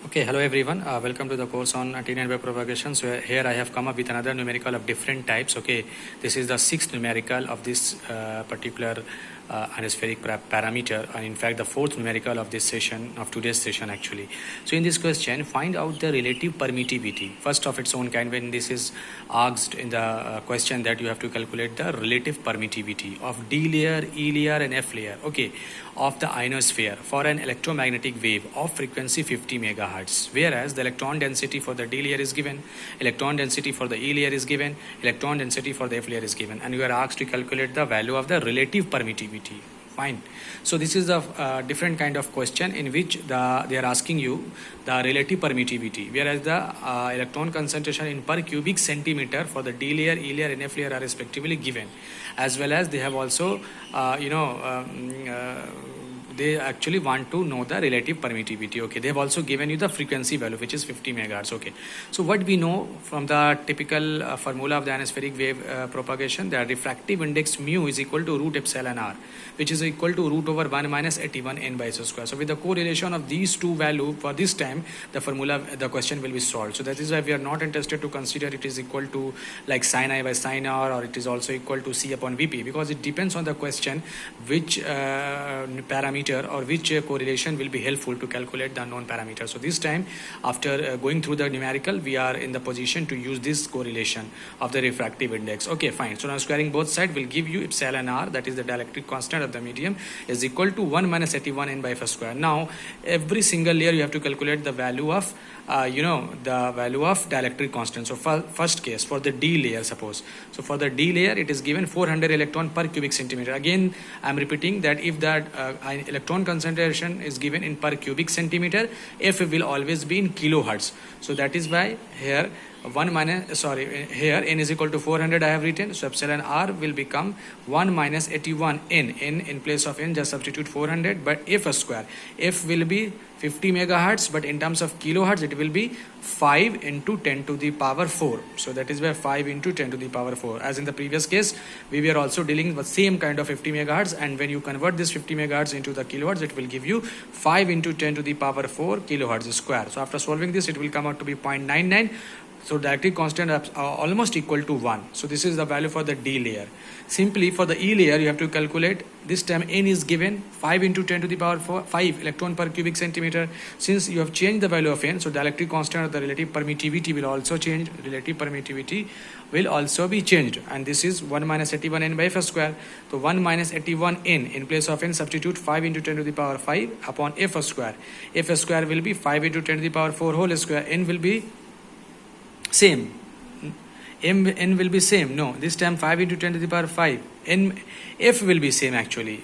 Okay, hello everyone. Welcome to the course on antenna wave propagation. So here I have come up with another numerical of different types. Okay, this is the sixth numerical of this particular anospheric parameter, and in fact the fourth numerical of this session, of today's session actually. So in this question, find out the relative permittivity, first of its own kind, when this is asked in the question that you have to calculate the relative permittivity of D layer, E layer and F layer, okay, of the ionosphere for an electromagnetic wave of frequency 50 megahertz, whereas the electron density for the D layer is given, electron density for the E layer is given, electron density for the F layer is given, and you are asked to calculate the value of the relative permittivity. Fine. So this is a different kind of question in which they are asking you the relative permittivity, whereas the electron concentration in per cubic centimeter for the D layer, E layer and F layer are respectively given, as well as they have also they actually want to know the relative permittivity. Okay, they have also given you the frequency value, which is 50 megahertz. Okay, so what we know from the typical formula of the ionospheric wave propagation, the refractive index mu is equal to root epsilon r, which is equal to root over 1 minus 81 n by s square. So with the correlation of these two values for this time, the formula, the question will be solved. So that is why we are not interested to consider it is equal to like sin I by sin r, or it is also equal to C upon Vp, because it depends on the question which parameter or which correlation will be helpful to calculate the unknown parameter. So this time, after going through the numerical, we are in the position to use this correlation of the refractive index. Okay, fine. So now squaring both sides will give you epsilon r, that is the dielectric constant of the medium, is equal to 1 minus 81 n by f square. Now every single layer you have to calculate the value of the value of dielectric constant. So for first case, for the D layer, suppose, so for the D layer it is given 400 electron per cubic centimeter. Again I am repeating that if that electron concentration is given in per cubic centimeter, F will always be in kilohertz. So that is why here here n is equal to 400 I have written, so epsilon r will become 1 minus 81 n in place of n just substitute 400, but f square, f will be 50 megahertz, but in terms of kilohertz it will be 5 into 10 to the power 4. So that is where 5 into 10 to the power 4. As in the previous case, we were also dealing with same kind of 50 megahertz, and when you convert this 50 megahertz into the kilohertz, it will give you 5 into 10 to the power 4 kilohertz square. So after solving this, it will come out to be 0.99. So dielectric constant are almost equal to 1. So this is the value for the D layer. Simply for the E layer, you have to calculate, this time n is given 5 into 10 to the power 5 electron per cubic centimeter. Since you have changed the value of n, so dielectric constant of the relative permittivity will also change. Relative permittivity will also be changed, and this is 1 minus 81 n by f square. So 1 minus 81 n, in place of n substitute 5 into 10 to the power 5 upon f square. F square will be 5 into 10 to the power 4 whole square. N will be same, n will be same, no, this time 5 into 10 to the power 5, f will be same actually,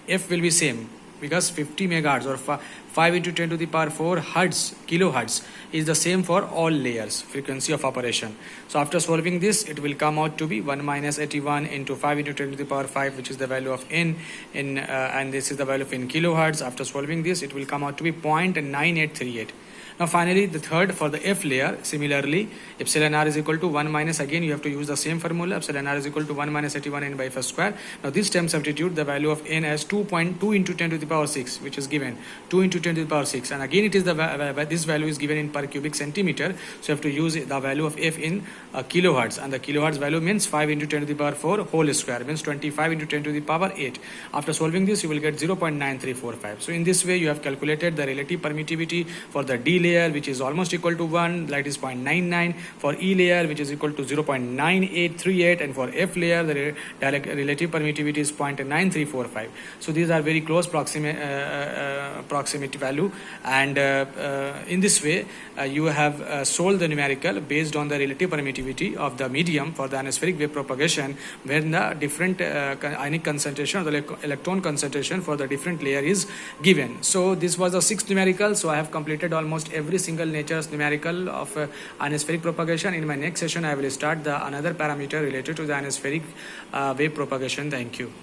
f will be same, because 50 megahertz or 5 into 10 to the power 4 hertz, kilohertz is the same for all layers, frequency of operation. So after solving this, it will come out to be 1 minus 81 into 5 into 10 to the power 5, which is the value of n and this is the value of in kilohertz. After solving this, it will come out to be 0.9838. Now finally, the third, for the F layer, similarly, epsilon r is equal to 1 minus, again you have to use the same formula, epsilon r is equal to 1 minus 81 n by f square. Now this time substitute the value of n as 2.2 into 10 to the power 6, which is given 2 into 10 to the power 6, and again it is this value is given in per cubic centimeter, so you have to use the value of f in kilohertz, and the kilohertz value means 5 into 10 to the power 4 whole square, means 25 into 10 to the power 8. After solving this, you will get 0.9345. So in this way you have calculated the relative permittivity for the D layer, which is almost equal to 1, that is 0.99, for E layer, which is equal to 0.9838, and for F layer the relative permittivity is 0.9345. So these are very close proximity value, and in this way you have solved the numerical based on the relative permittivity of the medium for the ionospheric wave propagation, when the different ionic concentration or the electron concentration for the different layer is given. So this was the sixth numerical. So I have completed almost every single nature's numerical of ionospheric propagation. In my next session, I will start the another parameter related to the ionospheric wave propagation. Thank you.